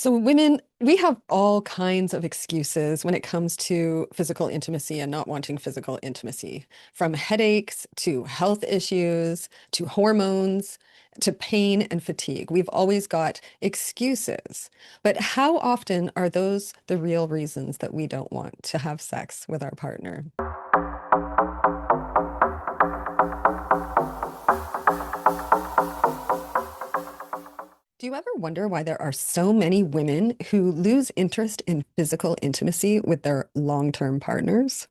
So, women, we have all kinds of excuses when it comes to physical intimacy and not wanting physical intimacy, from headaches to health issues to hormones to pain and fatigue. We've always got excuses. But how often are those the real reasons that we don't want to have sex with our partner? Do you ever wonder why there are so many women who lose interest in physical intimacy with their long-term partners?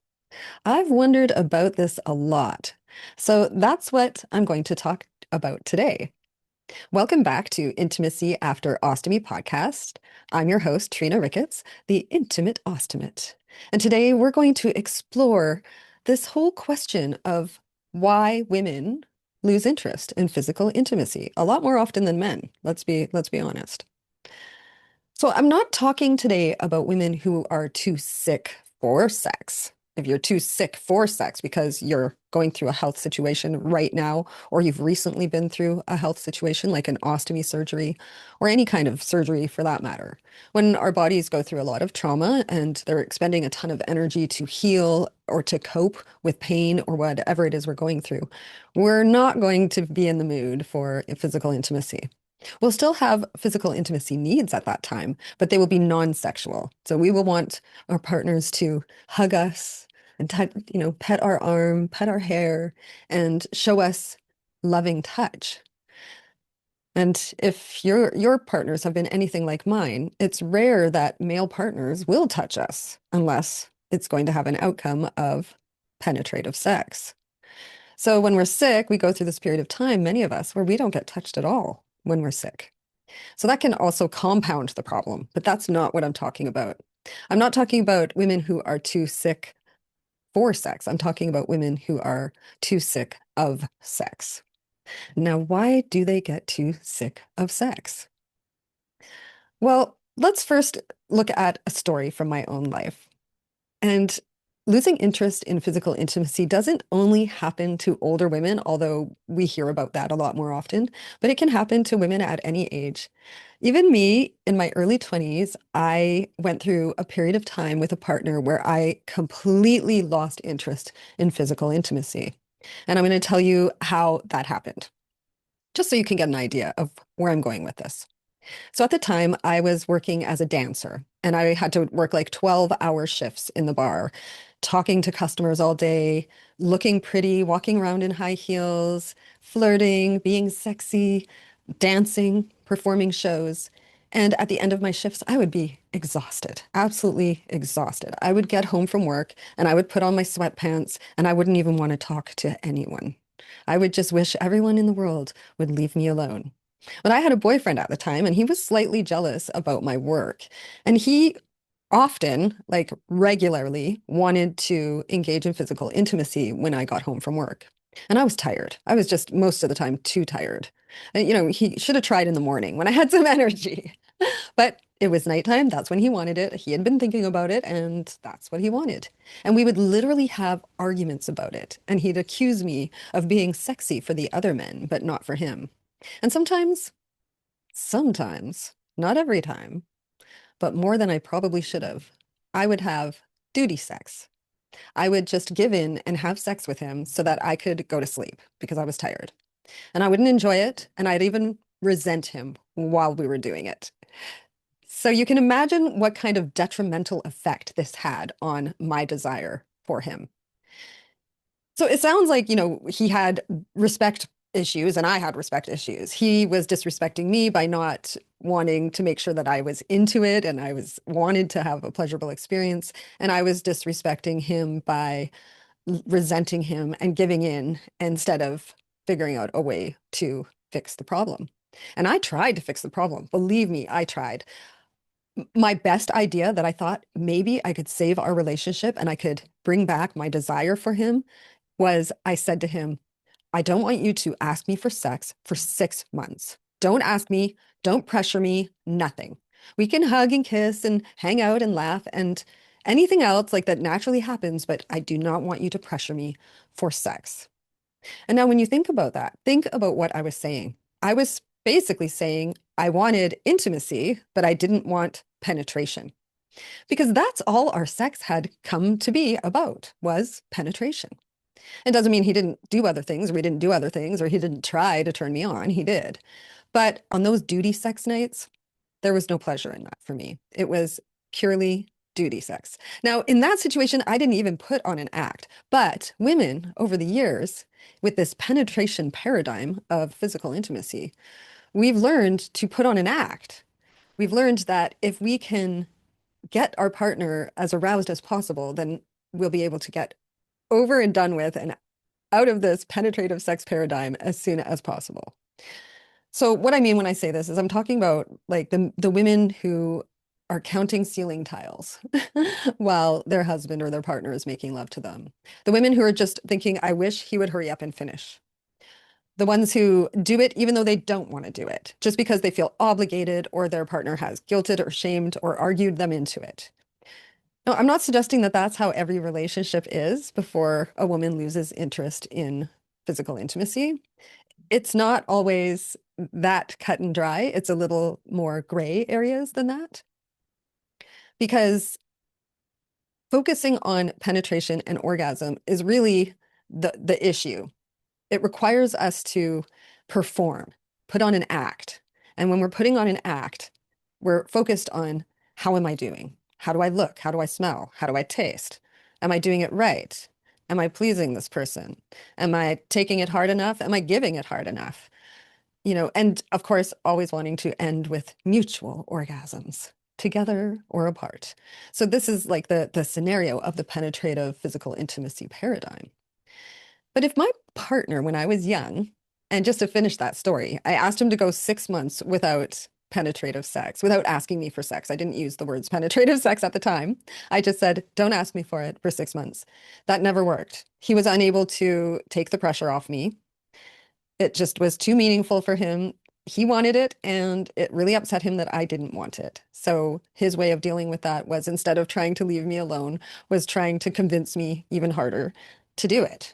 I've wondered about this a lot. So that's what I'm going to talk about today. Welcome back to Intimacy After Ostomy podcast. I'm your host, Trina Ricketts, the Intimate Ostomate. And today we're going to explore this whole question of why women lose interest in physical intimacy a lot more often than men. Let's be honest. So I'm not talking today about women who are too sick for sex. If you're too sick for sex because you're going through a health situation right now, or you've recently been through a health situation like an ostomy surgery or any kind of surgery for that matter. When our bodies go through a lot of trauma and they're expending a ton of energy to heal or to cope with pain or whatever it is we're going through, we're not going to be in the mood for physical intimacy. We'll still have physical intimacy needs at that time, but they will be non-sexual. So we will want our partners to hug us and pet our arm, pet our hair, and show us loving touch. And if your partners have been anything like mine, it's rare that male partners will touch us unless it's going to have an outcome of penetrative sex. So when we're sick, we go through this period of time, many of us, where we don't get touched at all when we're sick. So that can also compound the problem, but that's not what I'm talking about. I'm not talking about women who are too sick for sex. I'm talking about women who are too sick of sex. Now, why do they get too sick of sex? Well, let's first look at a story from my own life. And losing interest in physical intimacy doesn't only happen to older women, although we hear about that a lot more often, but it can happen to women at any age. Even me, in my early 20s, I went through a period of time with a partner where I completely lost interest in physical intimacy. And I'm going to tell you how that happened, just so you can get an idea of where I'm going with this. So at the time, I was working as a dancer and I had to work like 12-hour shifts in the bar, talking to customers all day, looking pretty, walking around in high heels, flirting, being sexy, dancing, performing shows. And at the end of my shifts, I would be exhausted, absolutely exhausted. I would get home from work and I would put on my sweatpants and I wouldn't even want to talk to anyone. I would just wish everyone in the world would leave me alone. But I had a boyfriend at the time, and he was slightly jealous about my work. And he often, like regularly, wanted to engage in physical intimacy when I got home from work. And I was tired. I was just most of the time too tired. And, he should have tried in the morning when I had some energy. But it was nighttime. That's when he wanted it. He had been thinking about it, and that's what he wanted. And we would literally have arguments about it. And he'd accuse me of being sexy for the other men, but not for him. And sometimes, not every time, but more than I probably should have, I would have duty sex. I would just give in and have sex with him so that I could go to sleep because I was tired. And I wouldn't enjoy it, and I'd even resent him while we were doing it. So you can imagine what kind of detrimental effect this had on my desire for him. So it sounds like, he had respect issues and I had respect issues. He was disrespecting me by not wanting to make sure that I was into it and I was wanted to have a pleasurable experience. And I was disrespecting him by resenting him and giving in instead of figuring out a way to fix the problem. And I tried to fix the problem. Believe me, I tried. My best idea that I thought maybe I could save our relationship and I could bring back my desire for him was I said to him, I don't want you to ask me for sex for 6 months. Don't ask me, don't pressure me, nothing. We can hug and kiss and hang out and laugh and anything else like that naturally happens, but I do not want you to pressure me for sex. And now when you think about that, think about what I was saying. I was basically saying, I wanted intimacy, but I didn't want penetration because that's all our sex had come to be about was penetration. It doesn't mean he didn't do other things or we didn't do other things or he didn't try to turn me on. He did. But on those duty sex nights, there was no pleasure in that for me. It was purely duty sex. Now, in that situation, I didn't even put on an act. But women over the years, with this penetration paradigm of physical intimacy, we've learned to put on an act. We've learned that if we can get our partner as aroused as possible, then we'll be able to get over and done with and out of this penetrative sex paradigm as soon as possible. So what I mean when I say this is I'm talking about like the women who are counting ceiling tiles while their husband or their partner is making love to them. The women who are just thinking, I wish he would hurry up and finish. The ones who do it even though they don't want to do it, just because they feel obligated or their partner has guilted or shamed or argued them into it. No, I'm not suggesting that that's how every relationship is before a woman loses interest in physical intimacy. It's not always that cut and dry. It's a little more gray areas than that. Because focusing on penetration and orgasm is really the issue. It requires us to perform, put on an act. And when we're putting on an act, we're focused on how am I doing? How do I look? How do I smell? How do I taste? Am I doing it right? Am I pleasing this person? Am I taking it hard enough? Am I giving it hard enough? You know, and of course, always wanting to end with mutual orgasms, together or apart. So this is like the scenario of the penetrative physical intimacy paradigm. But if my partner, when I was young, and just to finish that story, I asked him to go 6 months without penetrative sex, without asking me for sex. I didn't use the words penetrative sex at the time. I just said, don't ask me for it for 6 months. That never worked. He was unable to take the pressure off me. It just was too meaningful for him. He wanted it, and it really upset him that I didn't want it. So his way of dealing with that was instead of trying to leave me alone, was trying to convince me even harder to do it.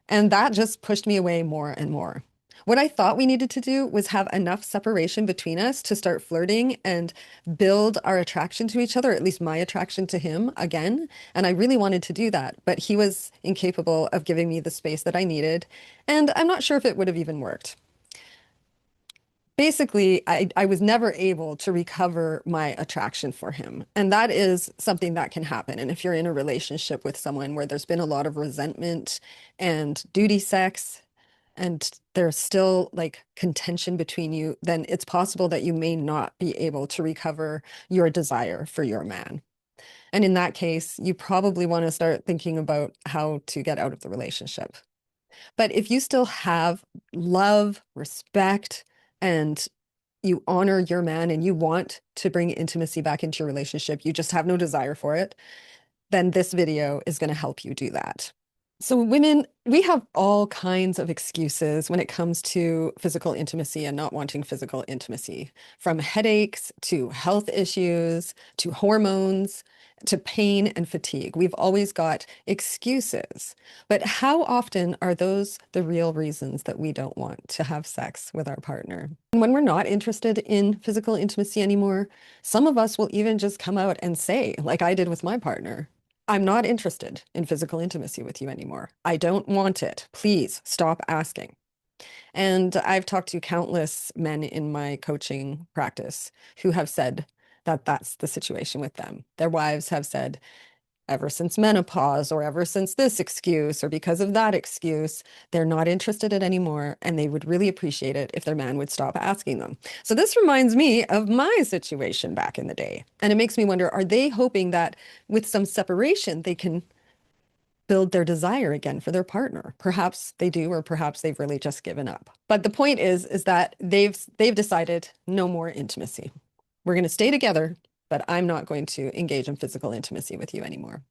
And that just pushed me away more and more. What I thought we needed to do was have enough separation between us to start flirting and build our attraction to each other, at least my attraction to him again. And I really wanted to do that, but he was incapable of giving me the space that I needed. And I'm not sure if it would have even worked. Basically, I was never able to recover my attraction for him. And that is something that can happen. And if you're in a relationship with someone where there's been a lot of resentment and duty sex, and there's still like contention between you, then it's possible that you may not be able to recover your desire for your man. And in that case, you probably want to start thinking about how to get out of the relationship. But if you still have love, respect, and you honor your man and you want to bring intimacy back into your relationship, you just have no desire for it, then this video is going to help you do that. So women, we have all kinds of excuses when it comes to physical intimacy and not wanting physical intimacy, from headaches to health issues to hormones to pain and fatigue. We've always got excuses. But how often are those the real reasons that we don't want to have sex with our partner? And when we're not interested in physical intimacy anymore, some of us will even just come out and say, like I did with my partner, I'm not interested in physical intimacy with you anymore. I don't want it. Please stop asking. And I've talked to countless men in my coaching practice who have said that that's the situation with them. Their wives have said, ever since menopause, or ever since this excuse, or because of that excuse, they're not interested in it anymore. And they would really appreciate it if their man would stop asking them. So this reminds me of my situation back in the day. And it makes me wonder, are they hoping that with some separation, they can build their desire again for their partner? Perhaps they do, or perhaps they've really just given up. But the point is that they've decided no more intimacy. We're going to stay together, but I'm not going to engage in physical intimacy with you anymore.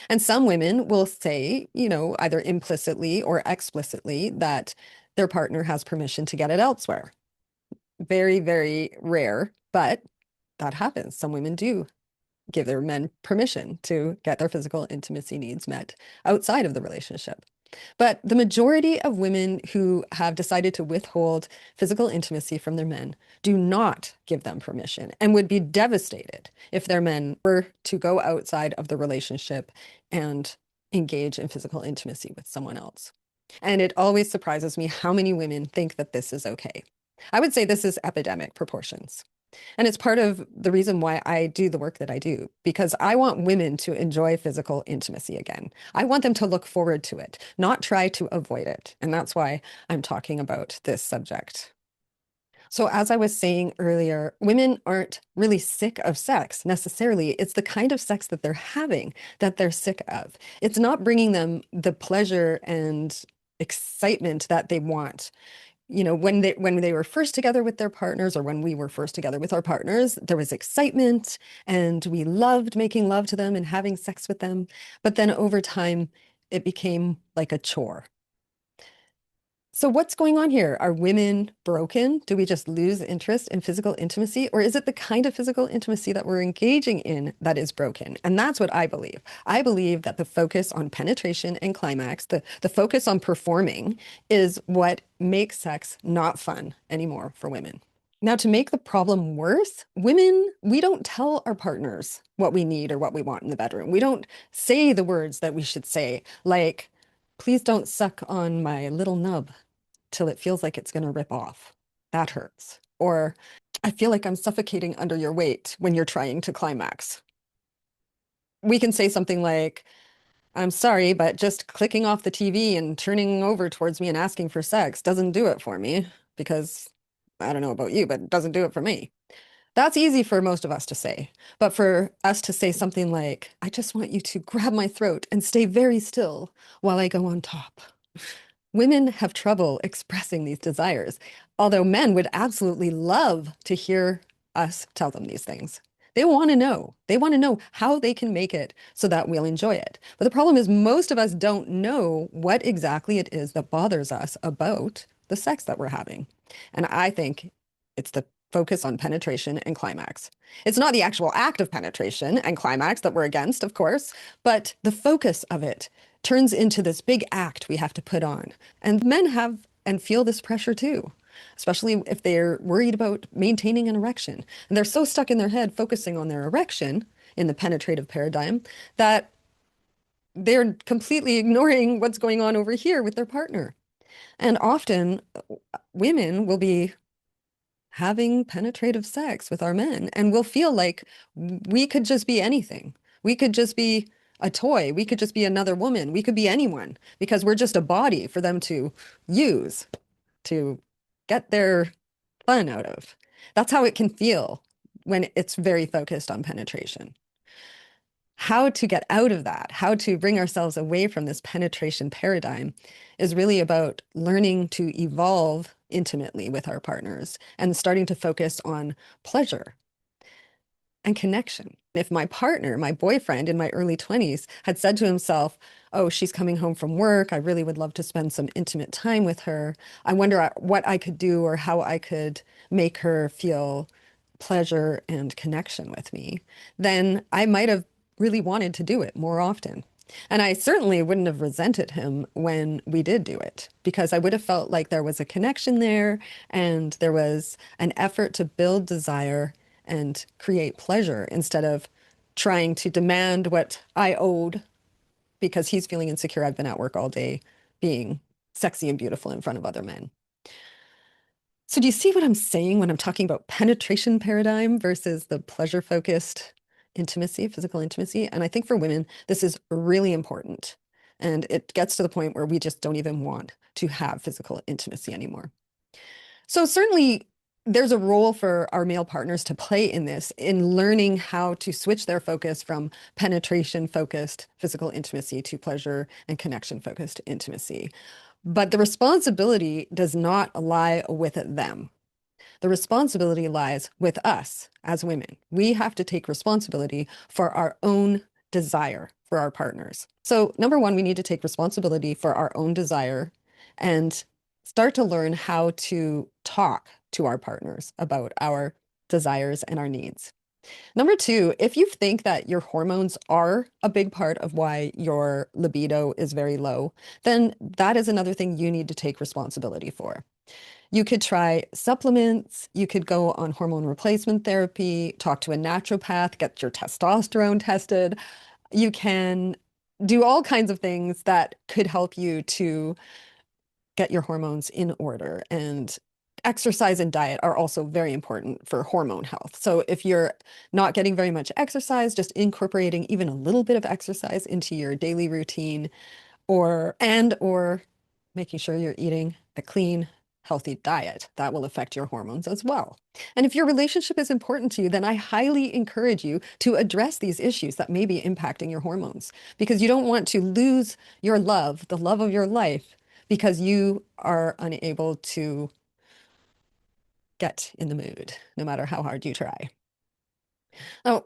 And some women will say, you know, either implicitly or explicitly that their partner has permission to get it elsewhere. Very, very rare, but that happens. Some women do give their men permission to get their physical intimacy needs met outside of the relationship. But the majority of women who have decided to withhold physical intimacy from their men do not give them permission and would be devastated if their men were to go outside of the relationship and engage in physical intimacy with someone else. And it always surprises me how many women think that this is okay. I would say this is epidemic proportions. And it's part of the reason why I do the work that I do, because I want women to enjoy physical intimacy again. I want them to look forward to it, not try to avoid it. And that's why I'm talking about this subject. So, as I was saying earlier, women aren't really sick of sex necessarily. It's the kind of sex that they're having that they're sick of. It's not bringing them the pleasure and excitement that they want. You know, when they were first together with their partners, or when we were first together with our partners, there was excitement and we loved making love to them and having sex with them. But then over time, it became like a chore. So what's going on here? Are women broken? Do we just lose interest in physical intimacy? Or is it the kind of physical intimacy that we're engaging in that is broken? And that's what I believe. I believe that the focus on penetration and climax, the focus on performing, is what makes sex not fun anymore for women. Now, to make the problem worse, women, we don't tell our partners what we need or what we want in the bedroom. We don't say the words that we should say, like, please don't suck on my little nub till it feels like it's going to rip off. That hurts. Or I feel like I'm suffocating under your weight when you're trying to climax. We can say something like, I'm sorry, but just clicking off the TV and turning over towards me and asking for sex doesn't do it for me because I don't know about you, but it doesn't do it for me. That's easy for most of us to say. But for us to say something like, I just want you to grab my throat and stay very still while I go on top. Women have trouble expressing these desires, although men would absolutely love to hear us tell them these things. They want to know. They want to know how they can make it so that we'll enjoy it. But the problem is most of us don't know what exactly it is that bothers us about the sex that we're having. And I think it's the focus on penetration and climax. It's not the actual act of penetration and climax that we're against, of course, but the focus of it turns into this big act we have to put on. And men have and feel this pressure too, especially if they're worried about maintaining an erection. And they're so stuck in their head focusing on their erection in the penetrative paradigm that they're completely ignoring what's going on over here with their partner. And often women will be having penetrative sex with our men and we'll feel like we could just be anything. We could just be a toy. We could just be another woman. We could be anyone because we're just a body for them to use to get their fun out of. That's how it can feel when it's very focused on penetration. How to get out of that, how to bring ourselves away from this penetration paradigm is really about learning to evolve intimately with our partners and starting to focus on pleasure and connection. If my partner, my boyfriend in my early 20s had said to himself, oh, she's coming home from work, I really would love to spend some intimate time with her. I wonder what I could do or how I could make her feel pleasure and connection with me, then I might have really wanted to do it more often. And I certainly wouldn't have resented him when we did do it because I would have felt like there was a connection there and there was an effort to build desire and create pleasure instead of trying to demand what I owed because he's feeling insecure. I've been at work all day being sexy and beautiful in front of other men. So do you see what I'm saying when I'm talking about penetration paradigm versus the pleasure-focused intimacy, physical intimacy? And I think for women, this is really important. And it gets to the point where we just don't even want to have physical intimacy anymore. So certainly there's a role for our male partners to play in this, in learning how to switch their focus from penetration-focused physical intimacy to pleasure and connection-focused intimacy. But the responsibility does not lie with them. The responsibility lies with us as women. We have to take responsibility for our own desire for our partners. So, number one, we need to take responsibility for our own desire and start to learn how to talk to our partners about our desires and our needs. Number two, if you think that your hormones are a big part of why your libido is very low, then that is another thing you need to take responsibility for. You could try supplements, you could go on hormone replacement therapy, talk to a naturopath, get your testosterone tested. You can do all kinds of things that could help you to get your hormones in order. And exercise and diet are also very important for hormone health. So if you're not getting very much exercise, just incorporating even a little bit of exercise into your daily routine or making sure you're eating a clean, healthy diet. That will affect your hormones as well. And if your relationship is important to you, then I highly encourage you to address these issues that may be impacting your hormones because you don't want to lose your love, the love of your life, because you are unable to get in the mood, no matter how hard you try. Now,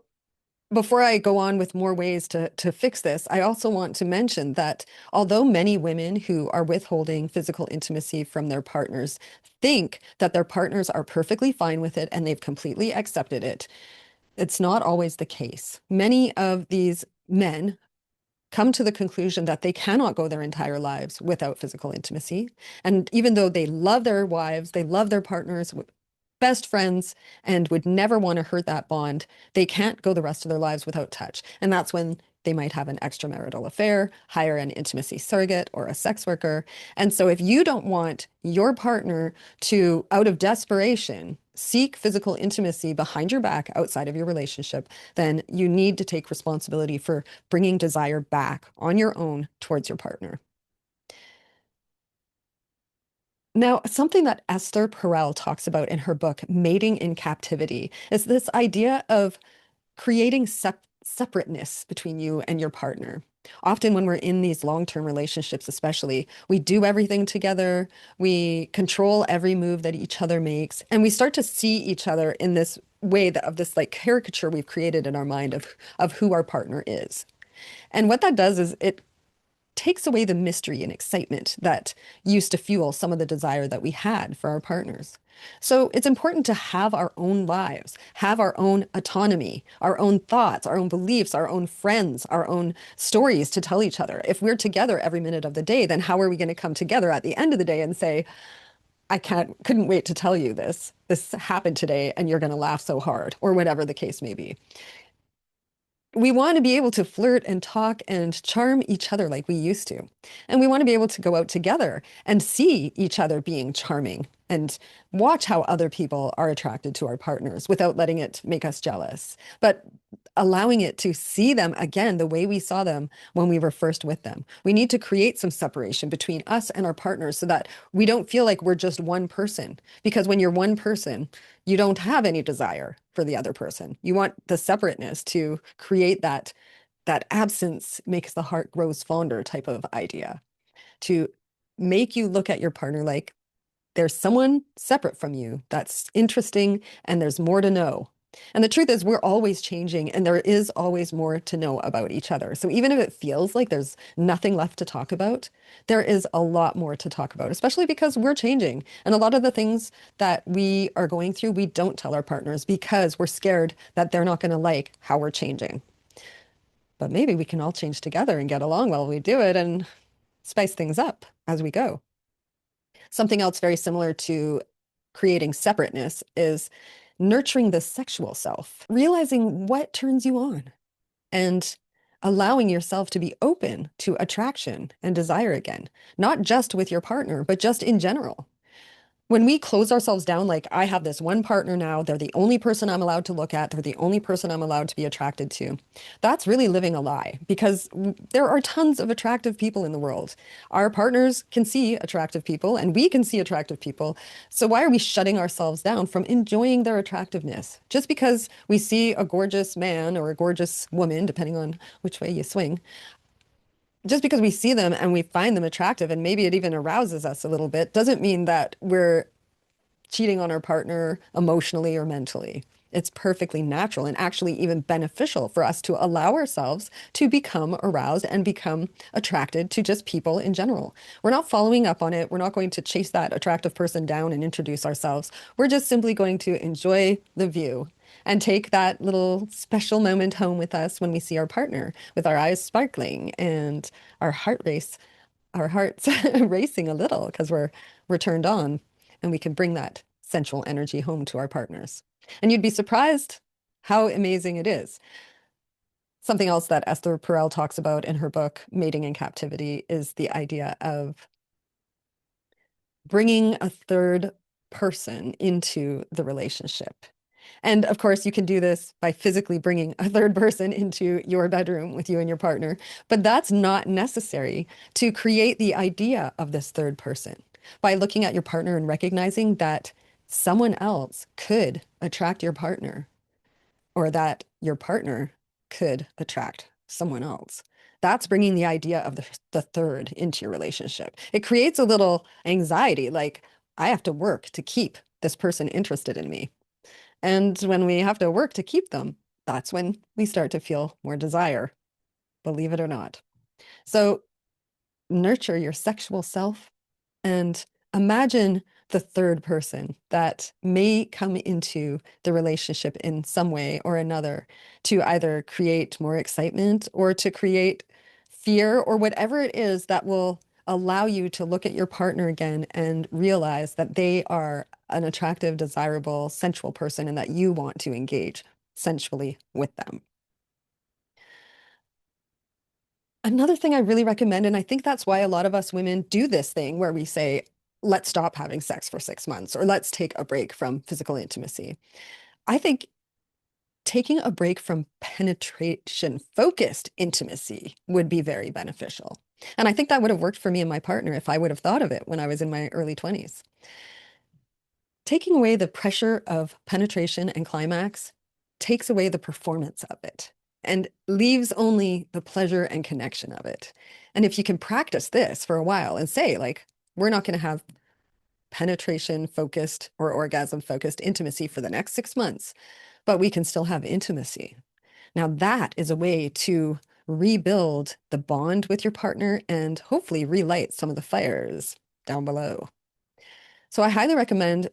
before I go on with more ways to fix this, I also want to mention that although many women who are withholding physical intimacy from their partners think that their partners are perfectly fine with it and they've completely accepted it, it's not always the case. Many of these men come to the conclusion that they cannot go their entire lives without physical intimacy. And even though they love their wives, they love their partners, best friends, and would never want to hurt that bond, they can't go the rest of their lives without touch. And that's when they might have an extramarital affair, hire an intimacy surrogate or a sex worker. And so if you don't want your partner to, out of desperation, seek physical intimacy behind your back outside of your relationship, then you need to take responsibility for bringing desire back on your own towards your partner. Now, something that Esther Perel talks about in her book, Mating in Captivity, is this idea of creating separateness between you and your partner. Often, when we're in these long-term relationships, especially, we do everything together, we control every move that each other makes, and we start to see each other in this way of this like caricature we've created in our mind of who our partner is. And what that does is it takes away the mystery and excitement that used to fuel some of the desire that we had for our partners. So it's important to have our own lives, have our own autonomy, our own thoughts, our own beliefs, our own friends, our own stories to tell each other. If we're together every minute of the day, then how are we going to come together at the end of the day and say, couldn't wait to tell you this. This happened today and you're going to laugh so hard, or whatever the case may be. We want to be able to flirt and talk and charm each other like we used to. And we want to be able to go out together and see each other being charming and watch how other people are attracted to our partners without letting it make us jealous, but allowing it to see them again the way we saw them when we were first with them. We need to create some separation between us and our partners so that we don't feel like we're just one person. Because when you're one person, you don't have any desire for the other person. You want the separateness to create that absence makes the heart grows fonder type of idea, to make you look at your partner like there's someone separate from you that's interesting and there's more to know. And the truth is, we're always changing and there is always more to know about each other. So even if it feels like there's nothing left to talk about, there is a lot more to talk about, especially because we're changing. And a lot of the things that we are going through, we don't tell our partners because we're scared that they're not going to like how we're changing. But maybe we can all change together and get along while we do it and spice things up as we go. Something else very similar to creating separateness is nurturing the sexual self, realizing what turns you on and allowing yourself to be open to attraction and desire again, not just with your partner, but just in general. When we close ourselves down, like I have this one partner now, they're the only person I'm allowed to look at, they're the only person I'm allowed to be attracted to. That's really living a lie because there are tons of attractive people in the world. Our partners can see attractive people and we can see attractive people. So why are we shutting ourselves down from enjoying their attractiveness? Just because we see a gorgeous man or a gorgeous woman, depending on which way you swing, just because we see them and we find them attractive and maybe it even arouses us a little bit doesn't mean that we're cheating on our partner emotionally or mentally. It's perfectly natural and actually even beneficial for us to allow ourselves to become aroused and become attracted to just people in general. We're not following up on it. We're not going to chase that attractive person down and introduce ourselves. We're just simply going to enjoy the view and take that little special moment home with us when we see our partner with our eyes sparkling and our our hearts racing a little because we're turned on and we can bring that sensual energy home to our partners. And you'd be surprised how amazing it is. Something else that Esther Perel talks about in her book, Mating in Captivity, is the idea of bringing a third person into the relationship. And of course, you can do this by physically bringing a third person into your bedroom with you and your partner, but that's not necessary to create the idea of this third person. By looking at your partner and recognizing that someone else could attract your partner, or that your partner could attract someone else. That's bringing the idea of the third into your relationship. It creates a little anxiety, like, I have to work to keep this person interested in me. And when we have to work to keep them, that's when we start to feel more desire, believe it or not. So nurture your sexual self and imagine the third person that may come into the relationship in some way or another to either create more excitement or to create fear or whatever it is that will allow you to look at your partner again and realize that they are an attractive, desirable, sensual person and that you want to engage sensually with them. Another thing I really recommend, and I think that's why a lot of us women do this thing where we say, let's stop having sex for 6 months or let's take a break from physical intimacy. I think taking a break from penetration focused intimacy would be very beneficial. And I think that would have worked for me and my partner if I would have thought of it when I was in my early 20s. Taking away the pressure of penetration and climax takes away the performance of it and leaves only the pleasure and connection of it. And if you can practice this for a while and say, like, we're not going to have penetration focused or orgasm focused intimacy for the next 6 months, but we can still have intimacy. Now, that is a way to rebuild the bond with your partner and hopefully relight some of the fires down below. So I highly recommend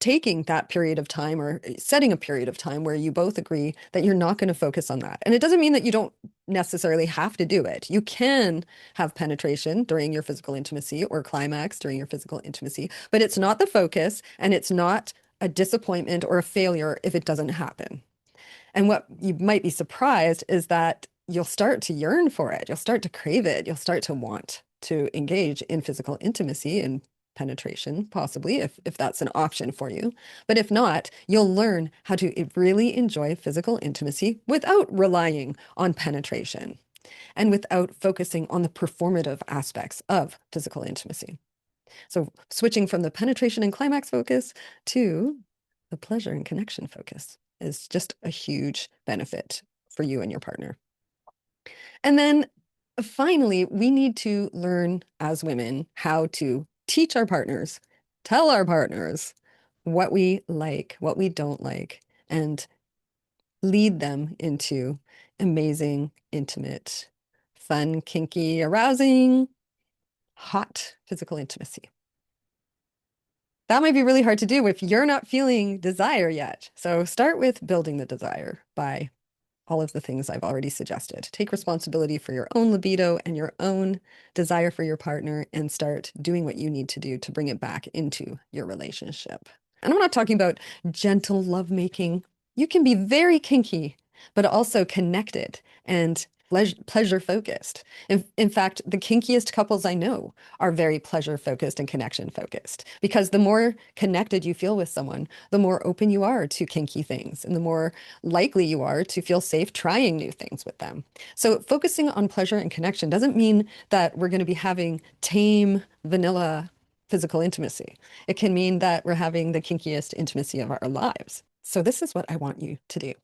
taking that period of time or setting a period of time where you both agree that you're not going to focus on that. And it doesn't mean that you don't necessarily have to do it. You can have penetration during your physical intimacy or climax during your physical intimacy, but it's not the focus and it's not a disappointment or a failure if it doesn't happen. And what you might be surprised is that you'll start to yearn for it. You'll start to crave it. You'll start to want to engage in physical intimacy and penetration, possibly, if that's an option for you. But if not, you'll learn how to really enjoy physical intimacy without relying on penetration and without focusing on the performative aspects of physical intimacy. So switching from the penetration and climax focus to the pleasure and connection focus is just a huge benefit for you and your partner. And then finally, we need to learn as women how to teach our partners, tell our partners what we like, what we don't like, and lead them into amazing, intimate, fun, kinky, arousing, hot physical intimacy. That might be really hard to do if you're not feeling desire yet. So start with building the desire by all of the things I've already suggested. Take responsibility for your own libido and your own desire for your partner and start doing what you need to do to bring it back into your relationship. And I'm not talking about gentle lovemaking. You can be very kinky, but also connected and pleasure focused. In fact, the kinkiest couples I know are very pleasure focused and connection focused because the more connected you feel with someone, the more open you are to kinky things and the more likely you are to feel safe trying new things with them. So focusing on pleasure and connection doesn't mean that we're going to be having tame, vanilla physical intimacy. It can mean that we're having the kinkiest intimacy of our lives. So this is what I want you to do.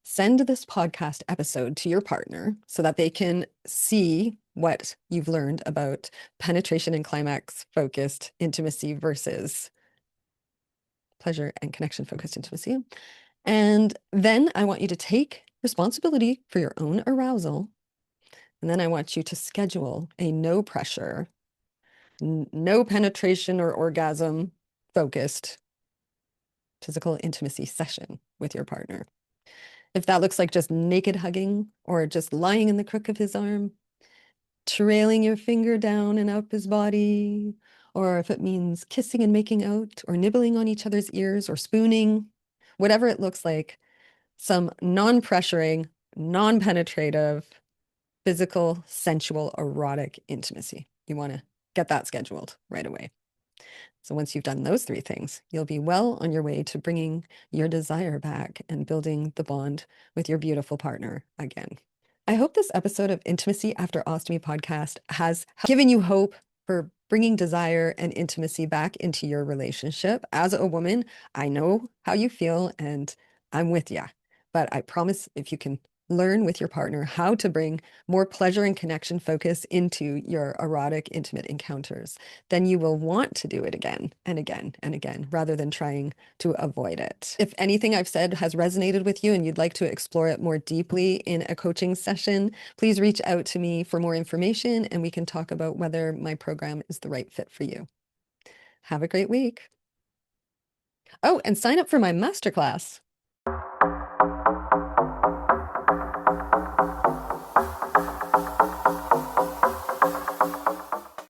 Send this podcast episode to your partner so that they can see what you've learned about penetration and climax focused intimacy versus pleasure and connection focused intimacy. And then I want you to take responsibility for your own arousal. And then I want you to schedule a no pressure, no penetration or orgasm focused physical intimacy session with your partner. If that looks like just naked hugging or just lying in the crook of his arm, trailing your finger down and up his body, or if it means kissing and making out, or nibbling on each other's ears, or spooning, whatever it looks like, some non-pressuring, non-penetrative, physical, sensual, erotic intimacy. You want to get that scheduled right away. So once you've done those three things, you'll be well on your way to bringing your desire back and building the bond with your beautiful partner again. I hope this episode of Intimacy After Ostomy podcast has given you hope for bringing desire and intimacy back into your relationship. As a woman, I know how you feel and I'm with you. But I promise if you can learn with your partner how to bring more pleasure and connection focus into your erotic, intimate encounters, then you will want to do it again and again and again rather than trying to avoid it. If anything I've said has resonated with you and you'd like to explore it more deeply in a coaching session, please reach out to me for more information and we can talk about whether my program is the right fit for you. Have a great week. Oh, and sign up for my masterclass.